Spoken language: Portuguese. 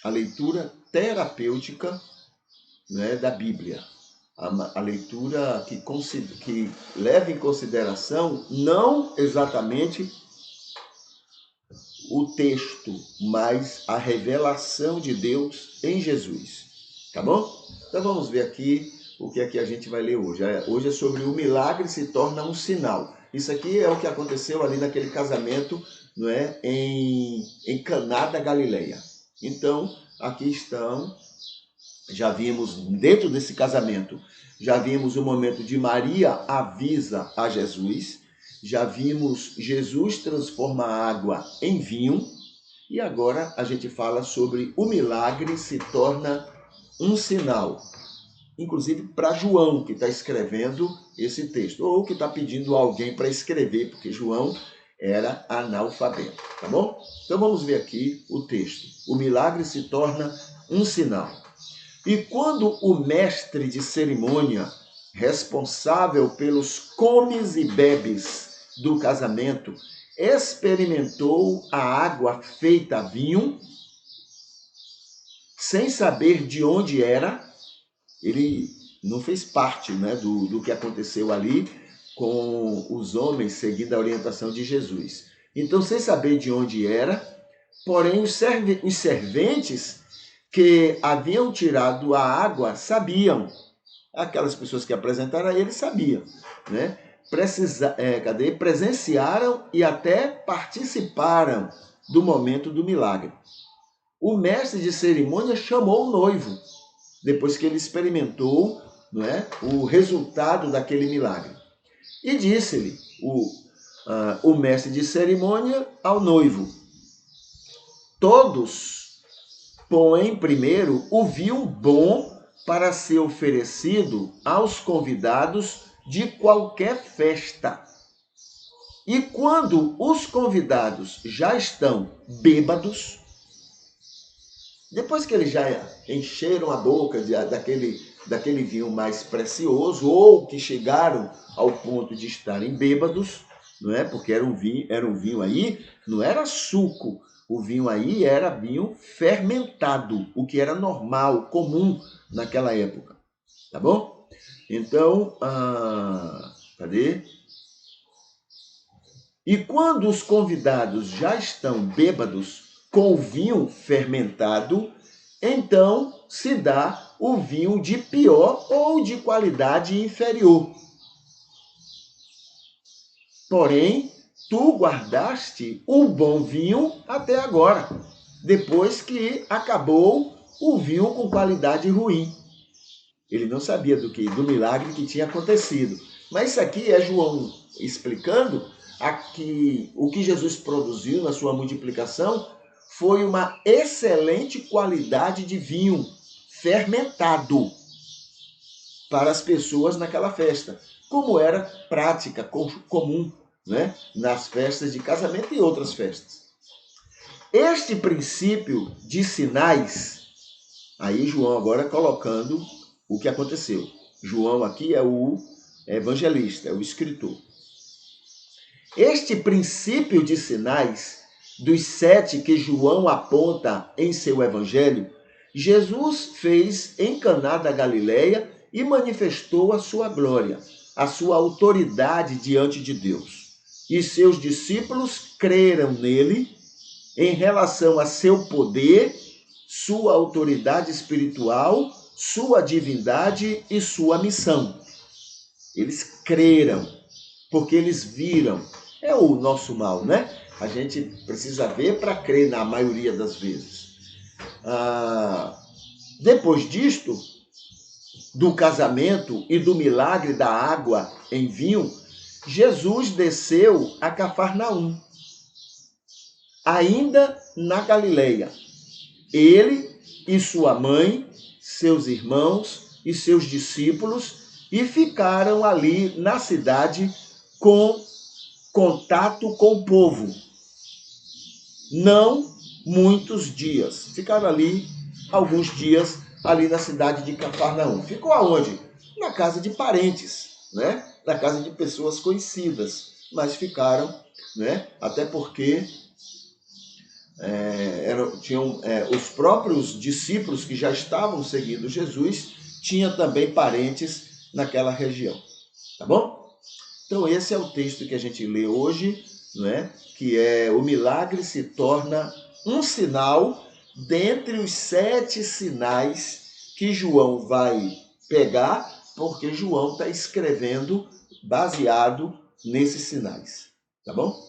a leitura terapêutica, né, da Bíblia. A leitura que leva em consideração não exatamente o texto, mas a revelação de Deus em Jesus. Tá bom? Então vamos ver aqui o que é que a gente vai ler hoje. Hoje é sobre o milagre se torna um sinal. Isso aqui é o que aconteceu ali naquele casamento, não é, em Caná da Galileia. Então, aqui estão, já vimos dentro desse casamento, já vimos o momento de Maria avisa a Jesus, já vimos Jesus transforma a água em vinho, e agora a gente fala sobre o milagre se torna um sinal. Inclusive para João, que está escrevendo esse texto, ou que está pedindo alguém para escrever, porque João era analfabeto, tá bom? Então vamos ver aqui o texto. O milagre se torna um sinal. E quando o mestre de cerimônia, responsável pelos comes e bebes do casamento, experimentou a água feita vinho, sem saber de onde era, ele não fez parte, né, do que aconteceu ali com os homens seguindo a orientação de Jesus. Então, sem saber de onde era, porém os serventes que haviam tirado a água sabiam. Aquelas pessoas que apresentaram a ele sabiam, né? Presenciaram e até participaram do momento do milagre. O mestre de cerimônia chamou o noivo, depois que ele experimentou, não é, o resultado daquele milagre. E disse-lhe o mestre de cerimônia ao noivo: todos põem primeiro o vinho bom para ser oferecido aos convidados de qualquer festa. E quando os convidados já estão bêbados, depois que eles já encheram a boca daquele vinho mais precioso, ou que chegaram ao ponto de estarem bêbados, não é? Porque era um vinho aí, não era suco, o vinho aí era vinho fermentado, o que era normal, comum naquela época, tá bom? Então, cadê? E quando os convidados já estão bêbados com o vinho fermentado, então se dá o vinho de pior ou de qualidade inferior. Porém, tu guardaste o bom vinho até agora, depois que acabou o vinho com qualidade ruim. Ele não sabia do milagre que tinha acontecido. Mas isso aqui é João explicando aqui o que Jesus produziu na sua multiplicação foi uma excelente qualidade de vinho fermentado para as pessoas naquela festa, como era prática comum, né, nas festas de casamento e outras festas. Este princípio de sinais, aí João agora colocando o que aconteceu. João aqui é o evangelista, é o escritor. Este princípio de sinais, dos 7 que João aponta em seu evangelho, Jesus fez em Caná da Galileia e manifestou a sua glória, a sua autoridade diante de Deus. E seus discípulos creram nele em relação a seu poder, sua autoridade espiritual, sua divindade e sua missão. Eles creram, porque eles viram. É o nosso mal, né? A gente precisa ver para crer na maioria das vezes. Depois disto, do casamento e do milagre da água em vinho, Jesus desceu a Cafarnaum, ainda na Galileia. Ele e sua mãe, seus irmãos e seus discípulos, e ficaram ali na cidade com contato com o povo. Não muitos dias. Ficaram ali alguns dias ali na cidade de Cafarnaum. Ficou aonde? Na casa de parentes, né? Na casa de pessoas conhecidas. Mas ficaram, né? Até porque os próprios discípulos que já estavam seguindo Jesus, tinha também parentes naquela região, tá bom? Então esse é o texto que a gente lê hoje, né? Que é: o milagre se torna um sinal dentre os 7 sinais que João vai pegar, porque João está escrevendo baseado nesses sinais, tá bom?